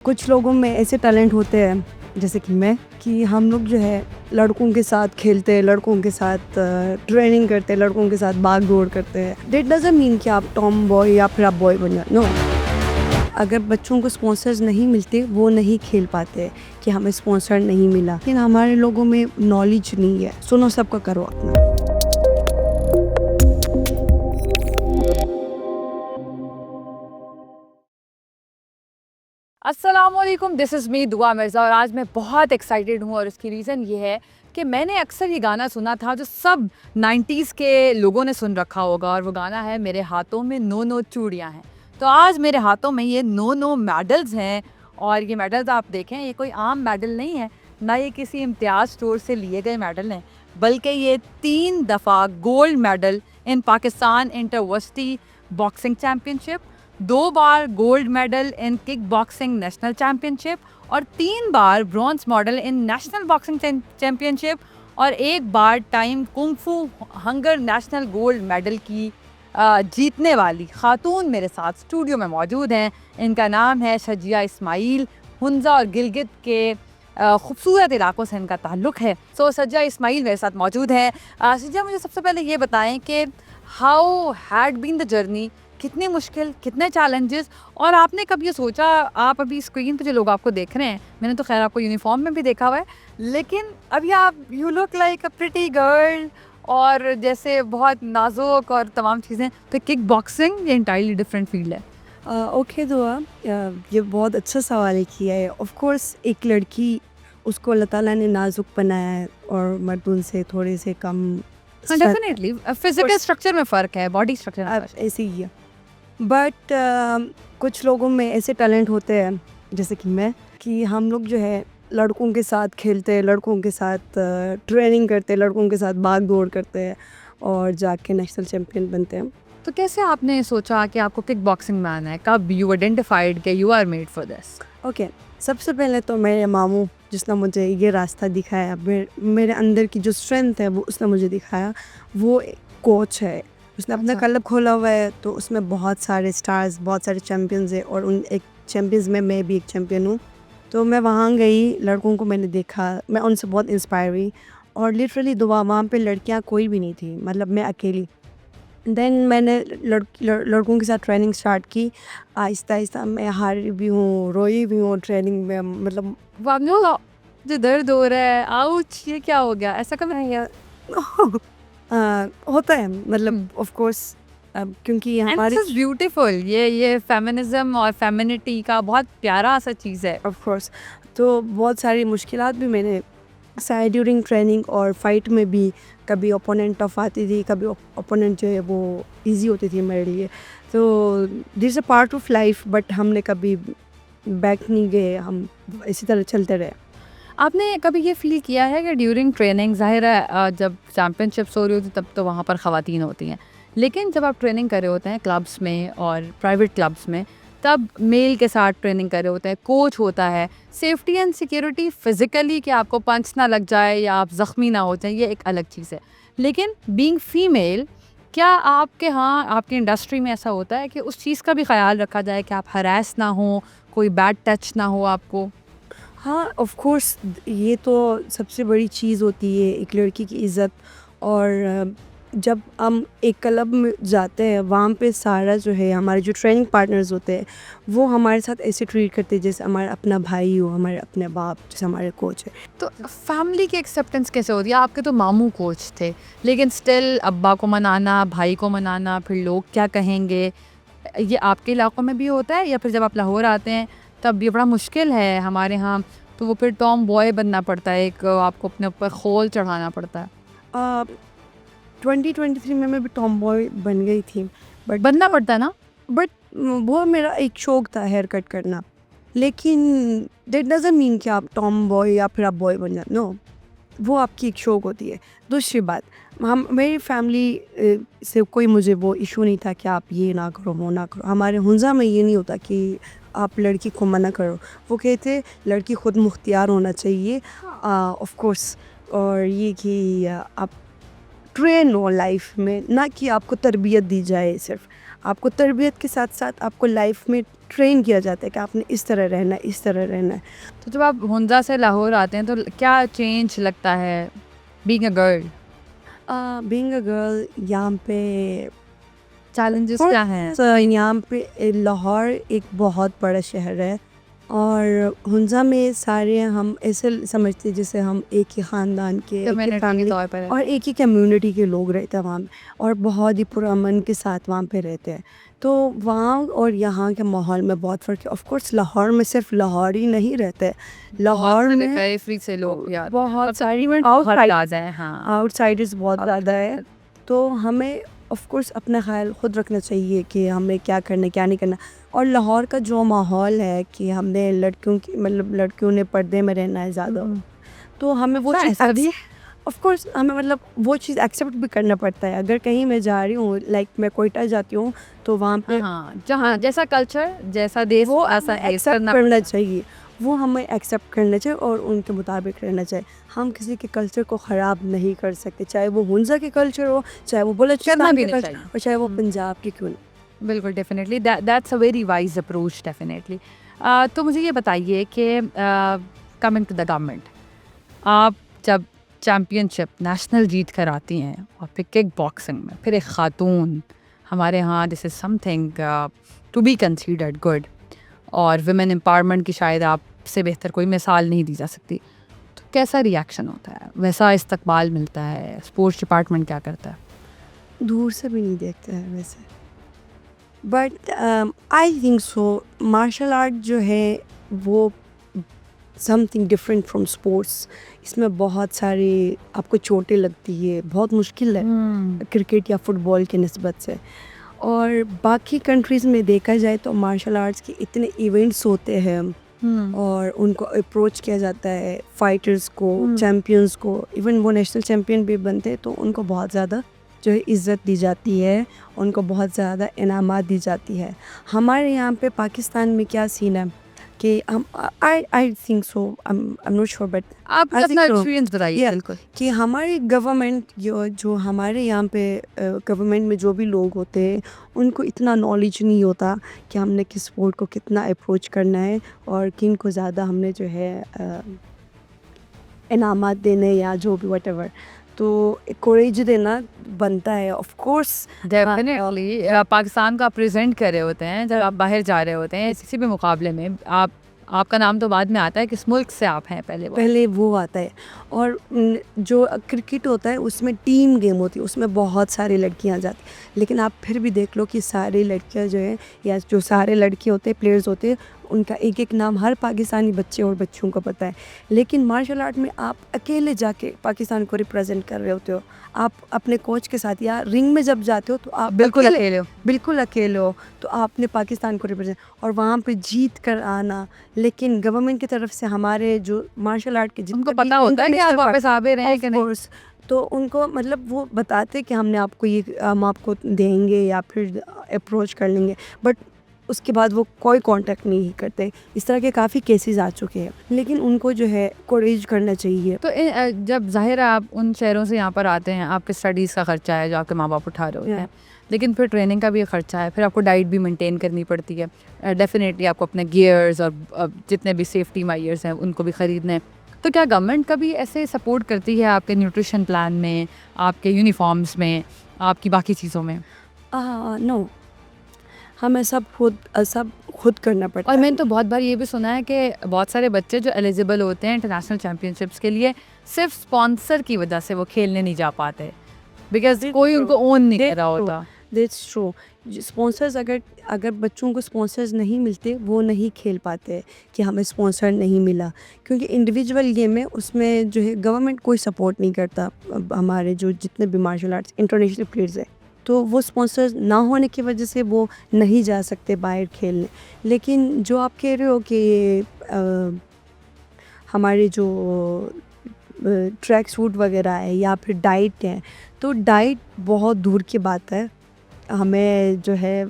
कुछ लोगों में ऐसे टैलेंट होते हैं जैसे कि मैं, कि हम लोग जो है लड़कों के साथ खेलते हैं, लड़कों के साथ ट्रेनिंग करते हैं, लड़कों के साथ भाग दौड़ करते हैं। दैट डजंट मीन कि आप टॉम बॉय या फिर आप बॉय बन जाए। नो, अगर बच्चों को स्पॉन्सर्स नहीं मिलते वो नहीं खेल पाते कि हमें स्पॉन्सर नहीं मिला, लेकिन हमारे लोगों में नॉलेज नहीं है। सुनो सबका करो अपना। अस्सलामुअलैकुम, दिस इज़ मी दुआ मिर्ज़ा और आज मैं बहुत एक्साइटेड हूँ और इसकी रीज़न ये है कि मैंने अक्सर ये गाना सुना था जो सब 90s के लोगों ने सुन रखा होगा और वो गाना है मेरे हाथों में नो नो चूड़ियाँ हैं। तो आज मेरे हाथों में ये नो नो मेडल्स हैं और ये मेडल्स आप देखें, ये कोई आम मेडल नहीं है, ना ये किसी इम्तियाज़ स्टोर से लिए गए मेडल हैं, बल्कि ये 3 दफ़ा gold medal in Pakistan intervarsity boxing championship, 2 बार gold medal in kick boxing national championship और 3 बार bronze medal in national boxing championship और 1 बार time kung fu hunger national gold medal की जीतने वाली खातून मेरे साथ स्टूडियो में मौजूद हैं। इनका नाम है शजिया इस्माइल। हुंजा और गिलगित के खूबसूरत इलाकों से इनका ताल्लुक़ है। सो शजिया इस्माइल मेरे साथ मौजूद हैं। शजिया, मुझे सबसे पहले ये बताएं कि how had been the journey, कितनी मुश्किल, कितने चैलेंजेस, और आपने कब ये सोचा, आप अभी स्क्रीन पे जो लोग आपको देख रहे हैं, मैंने तो खैर आपको यूनिफॉर्म में भी देखा हुआ है, लेकिन अभी आप you look like a pretty girl और जैसे बहुत नाजुक और तमाम चीज़ें, तो किक बॉक्सिंग ये इंटायरली डिफरेंट फील्ड है। ओके दुआ, ये बहुत अच्छा सवाल किया है। ऑफ कोर्स एक लड़की, उसको अल्लाह ताला ने नाजुक बनाया है और मर्दों से थोड़े से कम हाँ, डेफिनेटली फिजिकल स्ट्रक्चर में फ़र्क है, बॉडी स्ट्रक्चर में फ़र्क है। ऐसे ही है। बट कुछ लोगों में ऐसे टैलेंट होते हैं जैसे कि मैं, कि हम लोग जो है लड़कों के साथ खेलते हैं, लड़कों के साथ ट्रेनिंग करते हैं, लड़कों के साथ भाग दौड़ करते हैं और जाके नेशनल चैम्पियन बनते हैं। तो कैसे आपने सोचा कि आपको किक बॉक्सिंग में आना है? कब यू आइडेंटिफाइड कि you are made for this? Okay, सबसे पहले तो मेरे मामू जिसने मुझे ये रास्ता दिखाया, मेरे अंदर की जो स्ट्रेंथ है वो उसने मुझे दिखाया। वो कोच है, उसने अपना अच्छा। क्लब खोला हुआ है, तो उसमें बहुत सारे स्टार्स, बहुत सारे चैम्पियंस हैं और उन एक चैम्पियंस में मैं भी एक चैम्पियन हूँ। तो मैं वहाँ गई, लड़कों को मैंने देखा, मैं उनसे बहुत इंस्पायर हुई और लिटरली दुआ वहाँ पे लड़कियाँ कोई भी नहीं थी, मतलब मैं अकेली। देन मैंने लड़कों के साथ ट्रेनिंग स्टार्ट की। आहिस्ता आहिस्ता मैं हारी भी हूँ, रोई भी हूँ ट्रेनिंग में, मतलब वाह! जो दर्द हो रहा है, आउच! ये क्या हो गया? ऐसा कब है? होता है, मतलब हुँ। ऑफ कोर्स, क्योंकि एंड हमारी दिस इज़ ब्यूटीफुल। ये फेमिनिज़्म और फेमिनिटी का बहुत प्यारा सा चीज़ है। ऑफ कोर्स, तो बहुत सारी मुश्किलात भी मैंने सही ड्यूरिंग ट्रेनिंग और फाइट में भी। कभी ओपोनेंट टफ आती थी, कभी ओपोनेंट जो है वो इजी होती थी मेरे लिए। तो this a part of life, but हमने कभी बैक नहीं गए, हम इसी तरह चलते रहे। आपने कभी ये फ़ील किया है कि ड्यूरिंग ट्रेनिंग, ज़ाहिर है जब चैम्पियनशिप्स हो रही होती तब तो वहाँ पर ख़वातीन होती हैं, लेकिन जब आप ट्रेनिंग कर रहे होते हैं क्लब्स में और प्राइवेट क्लब्स में, तब मेल के साथ ट्रेनिंग कर रहे होते हैं, कोच होता है, सेफ्टी एंड सिक्योरिटी फ़िज़िकली कि आपको पंच ना लग जाए या आप ज़ख्मी ना हो जाएँ, ये एक अलग चीज़ है। लेकिन बीइंग फ़ीमेल, क्या आपके यहाँ, आपकी इंडस्ट्री में ऐसा होता है कि उस चीज़ का भी ख़्याल रखा जाए कि आप हरास ना हो, कोई बैड टच ना हो आपको? हाँ, ऑफ कोर्स, ये तो सबसे बड़ी चीज़ होती है एक लड़की की इज़्ज़त। और जब हम एक क्लब में जाते हैं, वहाँ पे सारा जो है हमारे जो ट्रेनिंग पार्टनर्स होते हैं वो हमारे साथ ऐसे ट्रीट करते हैं जैसे हमारा अपना भाई हो, हमारे अपने बाप, जैसे हमारे कोच है। तो फैमिली की एक्सेप्टेंस कैसे होती है? आपके तो मामू कोच थे, लेकिन स्टिल अब्बा को मनाना, भाई को मनाना, फिर लोग क्या कहेंगे, ये आपके इलाकों में भी होता है या फिर जब आप लाहौर आते हैं तब ये बड़ा मुश्किल है? हमारे यहाँ तो वो फिर टॉम बॉय बनना पड़ता है, एक आपको अपने ऊपर खोल चढ़ाना पड़ता है। 2023 में मैं भी टॉम बॉय बन गई थी, बट बनना पड़ता है ना? बट वो मेरा एक शौक था हेयर कट करना। लेकिन दैट डजंट मीन कि आप टॉम बॉय या फिर आप बॉय बन जाते। नो, वो आपकी एक शौक होती है। दूसरी बात, हम मेरी फैमिली से कोई मुझे वो इशू नहीं था कि आप ये ना करो, वो ना करो। हमारे हुंजा में ये नहीं होता कि आप लड़की को मना करो। वो कहते लड़की खुद मुख्तियार होना चाहिए, ऑफ कोर्स। और ये कि आप ट्रेन हो लाइफ में, ना कि आपको तरबियत दी जाए। सिर्फ आपको तरबियत के साथ साथ आपको लाइफ में ट्रेन किया जाता है कि आपने इस तरह रहना है, इस तरह रहना है। तो जब आप हुंजा से लाहौर आते हैं तो क्या चेंज लगता है being a girl? Being a girl यहाँ पे चैलेंजेस क्या हैं? यहाँ पे लाहौर एक बहुत बड़ा शहर है और हुंजा में सारे हम ऐसे समझते हैं जैसे हम एक ही ख़ानदान के, एक ही कम्युनिटी के फैमिली तौर पर है। और एक ही कम्युनिटी के लोग रहते हैं वहाँ पे और बहुत ही पुरअमन के साथ वहाँ पे रहते हैं। तो वहाँ और यहाँ के माहौल में बहुत फ़र्क है। ऑफ कोर्स लाहौर में सिर्फ लाहौर ही नहीं रहते, लाहौर बहुत में सारे पेरिफेरी से लोग यार बहुत सारी बहुत आ जाए। हाँ, आउटसाइडर्स बहुत ज़्यादा है। तो हमें ऑफ कोर्स अपना ख्याल खुद रखना चाहिए कि हमें क्या करना है क्या नहीं करना। और लाहौर का जो माहौल है कि हमने लड़कियों की मतलब लड़कियों ने पर्दे में रहना है ज़्यादा, तो हमें वो हाँ, चीज़ ऐसा भी है। ऑफ कोर्स हमें मतलब वो चीज़ एक्सेप्ट भी करना पड़ता है। अगर कहीं मैं जा रही हूँ लाइक मैं कोयटा जाती हूँ तो वहाँ पे हाँ, जहाँ जैसा कल्चर जैसा देश वो ऐसा हमें एक्सेप्ट करना चाहिए, वो हमें एक्सेप्ट करना चाहिए और उनके मुताबिक रहना चाहिए। हम किसी के कल्चर को ख़राब नहीं कर सकते, चाहे वो हुंजा के कल्चर हो, चाहे वो बलूचिस्तान भी के नहीं कल्चर चाहिए। और चाहे वो पंजाब के क्यों ना। बिल्कुल, definitely that's a very wise approach definitely. तो मुझे ये बताइए कि कमिंग टू द गवर्नमेंट, आप जब चैम्पियनशिप नेशनल जीत कर आती हैं और फिर किक बॉक्सिंग में फिर एक खातून, हमारे यहाँ this is something to be considered good और वुमेन एम्पावरमेंट की शायद आपसे बेहतर कोई मिसाल नहीं दी जा सकती। तो कैसा रिएक्शन होता है, वैसा इस्तकबाल मिलता है, स्पोर्ट्स डिपार्टमेंट क्या करता है? दूर से भी नहीं देखते हैं वैसे, but I think so martial art जो है वो समथिंग डिफरेंट फ्रॉम स्पोर्ट्स। इसमें बहुत सारी आपको चोटें लगती है, बहुत मुश्किल है क्रिकेट या फुटबॉल के निस्बत से। और बाकी कंट्रीज़ में देखा जाए तो मार्शल आर्ट्स के इतने इवेंट्स होते हैं और उनको अप्रोच किया जाता है फाइटर्स को, चैम्पियंस को। इवन वो नेशनल चैम्पियन भी बनते हैं तो उनको बहुत ज़्यादा जो है इज़्ज़त दी जाती है, उनको बहुत ज़्यादा इनामात दी जाती है। हमारे यहाँ पे पाकिस्तान में क्या सीन है कि हम आई think so I am not sure but आप I think अपना so. एक्सपीरियंस बताइए। Yeah. बिल्कुल। कि हमारी गवर्नमेंट जो हमारे यहाँ पे गवर्नमेंट में जो भी लोग होते हैं उनको इतना नॉलेज नहीं होता कि हमने किस स्पोर्ट को कितना अप्रोच करना है और किन को ज़्यादा हमने जो है इनामात देने या जो भी वटेवर। तो कोरेज देना बनता है ऑफ कोर्स। डेफिनेटली पाकिस्तान को आप प्रेजेंट कर रहे होते हैं, जब आप बाहर जा रहे होते हैं किसी भी मुकाबले में, आपका नाम तो बाद में आता है, किस मुल्क से आप हैं पहले वो आता है। और जो क्रिकेट होता है उसमें टीम गेम होती है, उसमें बहुत सारी लड़कियां जाती हैं, लेकिन आप फिर भी देख लो कि सारी लड़कियां जो है या जो सारे लड़के होते हैं प्लेयर्स होते हैं उनका एक एक नाम हर पाकिस्तानी बच्चे और बच्चियों को पता है। लेकिन मार्शल आर्ट में आप अकेले जाके पाकिस्तान को रिप्रेजेंट कर रहे होते हो, आप अपने कोच के साथ या रिंग में जब जाते हो तो आप बिल्कुल अकेले हो। बिल्कुल अकेले हो, तो आपने पाकिस्तान को रिप्रेजेंट और वहाँ पे जीत कर आना। लेकिन गवर्नमेंट की तरफ से हमारे जो मार्शल आर्ट के उनको पता होता है कि आप वापस आ भी रहे हैं कि नहीं? तो उनको मतलब वो बताते कि हमने आपको ये हम आपको देंगे या फिर अप्रोच कर लेंगे, बट उसके बाद वो कोई कांटेक्ट नहीं करते। इस तरह के काफ़ी केसेस आ चुके हैं, लेकिन उनको जो है कोरेज करना चाहिए। तो जब जाहिर है आप उन शहरों से यहाँ पर आते हैं, आपके स्टडीज़ का ख़र्चा है जो आपके माँ बाप उठा रहे होते हैं, लेकिन फिर ट्रेनिंग का भी ख़र्चा है, फिर आपको डाइट भी मेंटेन करनी पड़ती है, डेफिनेटली आपको अपने गियर्स और जितने भी सेफ्टी मायर्स हैं उनको भी ख़रीदने हैं। तो क्या गवर्नमेंट कभी ऐसे सपोर्ट करती है आपके न्यूट्रिशन प्लान में, आपके यूनिफॉर्म्स में, आपकी बाकी चीज़ों में? नो, हमें सब खुद करना पड़ता और है। मैंने तो बहुत बार ये भी सुना है कि बहुत सारे बच्चे जो एलिजिबल होते हैं इंटरनेशनल चैम्पियनशिप्स के लिए, सिर्फ स्पॉन्सर की वजह से वो खेलने नहीं जा पाते, बिकॉज कोई उनको ओन नहीं कर रहा होता। That's true. स्पॉन्सर्स अगर बच्चों को स्पॉन्सर्स नहीं मिलते वो नहीं खेल पाते कि हमें स्पॉन्सर नहीं मिला, क्योंकि इंडिविजुअल गेम है उसमें जो है गवर्नमेंट कोई सपोर्ट नहीं करता। हमारे जो जितने भी मार्शल आर्ट्स इंटरनेशनल प्लेयर्स हैं तो वो स्पॉन्सर्स ना होने की वजह से वो नहीं जा सकते बाहर खेलने। लेकिन जो आप कह रहे हो कि हमारे जो ट्रैक सूट वगैरह है या फिर डाइट है, तो डाइट बहुत दूर की बात है, हमें जो है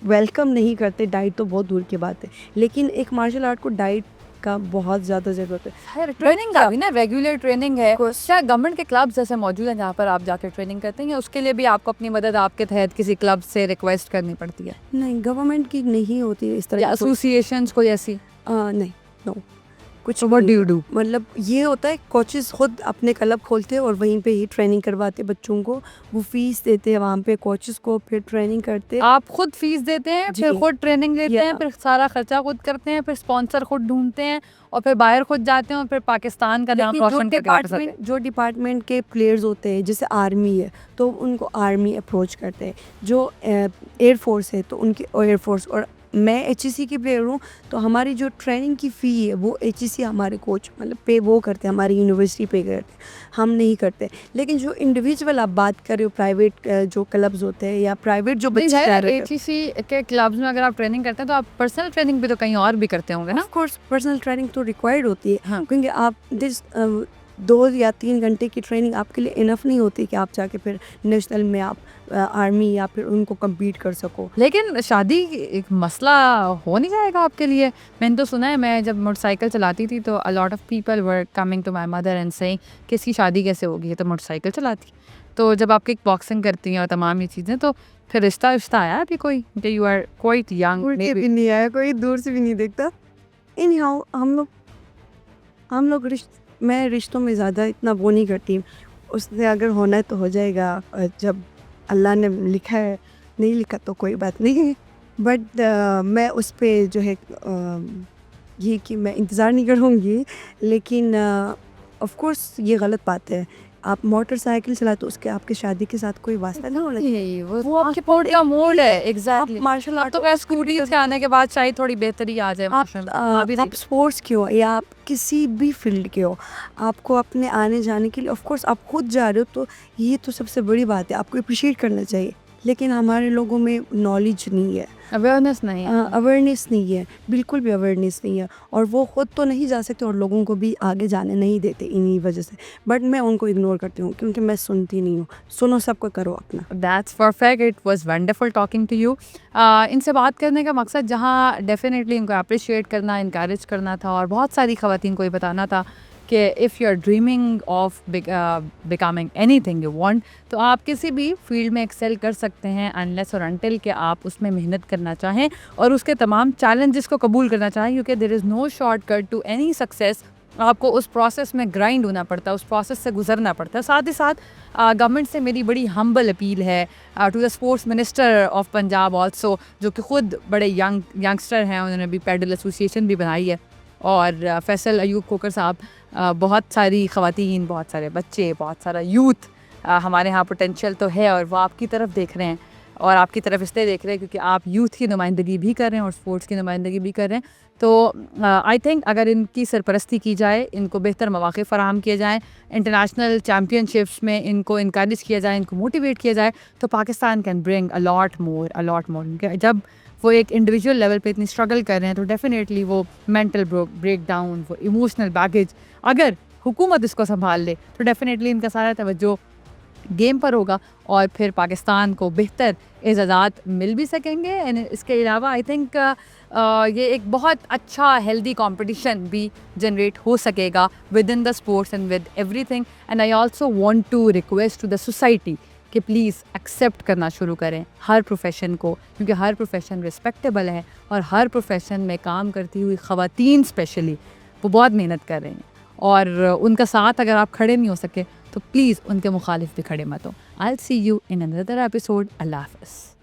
वेलकम नहीं करते, डाइट तो बहुत दूर की बात है। लेकिन एक मार्शल आर्ट को डाइट का बहुत ज़्यादा ज़रूरत है। खैर ट्रेनिंग का भी ना रेगुलर ट्रेनिंग है, course. क्या गवर्नमेंट के क्लब्स जैसे मौजूद हैं जहाँ पर आप जाकर ट्रेनिंग करते हैं, या उसके लिए भी आपको अपनी मदद आपके तहत किसी क्लब से रिक्वेस्ट करनी पड़ती है, नहीं, गवर्नमेंट की नहीं होती इस तरह या की कोई- एसोसिएशंस कोई ऐसी? नहीं, नो, कुछ व्हाट नहीं। Do you do? मतलब ये होता है कोचेस खुद अपने क्लब खोलते हैं और वहीं पे ही ट्रेनिंग करवाते बच्चों को, वो फीस देते हैं वहाँ पे कोचेस को, फिर ट्रेनिंग करते। आप खुद फीस देते हैं, फिर जी। खुद ट्रेनिंग लेते हैं, Yeah. फिर सारा खर्चा खुद करते हैं, फिर स्पॉन्सर खुद ढूंढते हैं, और फिर बाहर खुद जाते हैं, और फिर पाकिस्तान का नाम लेकिन रोशन करके वापस आते हैं। जो डिपार्टमेंट के प्लेयर्स होते हैं, जैसे आर्मी है तो उनको आर्मी अप्रोच करते हैं, जो एयरफोर्स है तो उनकी एयरफोर्स, और मैं HEC की प्लेयर हूँ तो हमारी जो ट्रेनिंग की फ़ी है वो HEC हमारे कोच मतलब पे वो करते हैं, हमारी यूनिवर्सिटी पे करते हैं, हम नहीं करते। लेकिन जो इंडिविजुअल आप बात कर रहे हो, प्राइवेट जो क्लब्स होते हैं या प्राइवेट जो बच्चे जा रहे हैं, HEC के क्लब्स में अगर आप ट्रेनिंग करते हैं तो आप पर्सनल ट्रेनिंग भी तो कहीं और भी करते होंगे ना? ऑफ कोर्स पर्सनल ट्रेनिंग तो रिक्वायर्ड होती है। हाँ। क्योंकि आप 2 या 3 घंटे की ट्रेनिंग आपके लिए इनफ नहीं होती कि आप जाके फिर नेशनल में आप आर्मी या फिर उनको कम्पीट कर सको। लेकिन शादी एक मसला हो नहीं जाएगा आपके लिए? मैंने तो सुना है, मैं जब मोटरसाइकिल चलाती थी तो a lot of people were coming to my mother and saying कि इसकी शादी कैसे होगी, ये तो मोटरसाइकिल चलाती। तो जब आप किक बॉक्सिंग करती हैं और तमाम ये चीज़ें, तो फिर रिश्ता आया अभी कोई कि यू आर क्वाइट यंग? दूर से भी नहीं आया, कोई दूर से भी नहीं देखता। एनीहाउ हम लोग मैं रिश्तों में ज़्यादा इतना वो नहीं करती। उसने अगर होना है तो हो जाएगा, जब अल्लाह ने लिखा है, नहीं लिखा तो कोई बात नहीं है। बट मैं उस पे जो है ये कि मैं इंतज़ार नहीं करूँगी। लेकिन ऑफ कोर्स ये गलत बात है, आप मोटरसाइकिल चलाते तो उसके आपके शादी के साथ कोई वास्ता ना होना चाहिए। वो आपके पोर्ट का मोड है। एग्जैक्टली। मार्शल आर्ट तो मैं स्कूटी से आने के बाद शायद थोड़ी बेहतरी आ जाए माशाल्लाह। आप स्पोर्ट्स के हो या आप किसी भी फील्ड के हो, आपको अपने आने जाने के लिए ऑफ कोर्स आप खुद जा रहे हो तो ये तो सबसे बड़ी बात है, आपको अप्रिशिएट करना चाहिए। लेकिन हमारे लोगों में नॉलेज नहीं है, अवेयरनेस नहीं है। अवेयरनेस नहीं है, बिल्कुल भी अवेयरनेस नहीं है, और वो खुद तो नहीं जा सकते और लोगों को भी आगे जाने नहीं देते इन्हीं वजह से। बट मैं उनको इग्नोर करती हूँ क्योंकि मैं सुनती नहीं हूँ। सुनो, सबको करो अपना। That's perfect. It was wonderful talking to you. इनसे बात करने का मकसद जहाँ डेफिनेटली इनको अप्रिशिएट करना, इनकरेज करना था, और बहुत सारी ख़वातीन को ये बताना था कि if you are dreaming of becoming anything you want, तो आप किसी भी फील्ड में एक्सेल कर सकते हैं अनलेस और अनटिल के आप उसमें मेहनत करना चाहें और उसके तमाम चैलेंजेस को कबूल करना चाहें, क्योंकि there is no shortcut to any success. आपको उस प्रोसेस में ग्राइंड होना पड़ता है, उस प्रोसेस से गुजरना पड़ता है। साथ ही साथ गवर्नमेंट से मेरी बड़ी हम्बल अपील है to the sports minister of Punjab also, जो कि ख़ुद बड़े यंगस्टर हैं, उन्होंने भी पैडल एसोसिएशन भी बनाई है, और फैसल अयूब खोकर साहब, बहुत सारी ख़वातीन, बहुत सारे बच्चे, बहुत सारा यूथ, हमारे यहाँ पोटेंशियल तो है और वो आपकी तरफ देख रहे हैं, और आपकी तरफ इसलिए देख रहे हैं क्योंकि आप यूथ की नुमाइंदगी भी कर रहे हैं और स्पोर्ट्स की नुमाइंदगी भी कर रहे हैं। तो आई थिंक अगर इनकी सरपरस्ती की जाए, इनको बेहतर मौक़े फ़राहम किए जाएँ, इंटरनेशनल चैम्पियनशिप्स में इनको इनकरेज किया जाए, इनको मोटिवेट किया जाए, तो Pakistan can bring a lot more. जब वो एक इंडिविजुअल लेवल पे इतनी स्ट्रगल कर रहे हैं तो डेफिनेटली वो मेंटल ब्रेक डाउन, वो इमोशनल बैगेज, अगर हुकूमत इसको संभाल ले तो डेफिनेटली इनका सारा तवज्जो गेम पर होगा और फिर पाकिस्तान को बेहतर एजाज़ात मिल भी सकेंगे। एंड इसके अलावा आई थिंक ये एक बहुत अच्छा हेल्दी कंपटीशन भी जनरेट हो सकेगा within the sports and with everything. And I also want to request to the society कि प्लीज़ एक्सेप्ट करना शुरू करें हर प्रोफेशन को, क्योंकि हर प्रोफेशन रिस्पेक्टेबल है और हर प्रोफेशन में काम करती हुई ख़वातीन स्पेशली वो बहुत मेहनत कर रही हैं, और उनका साथ अगर आप खड़े नहीं हो सके तो प्लीज़ उनके मुखालिफ भी खड़े मत हो। I will see you in another episode. अल्लाह हाफ़िज़।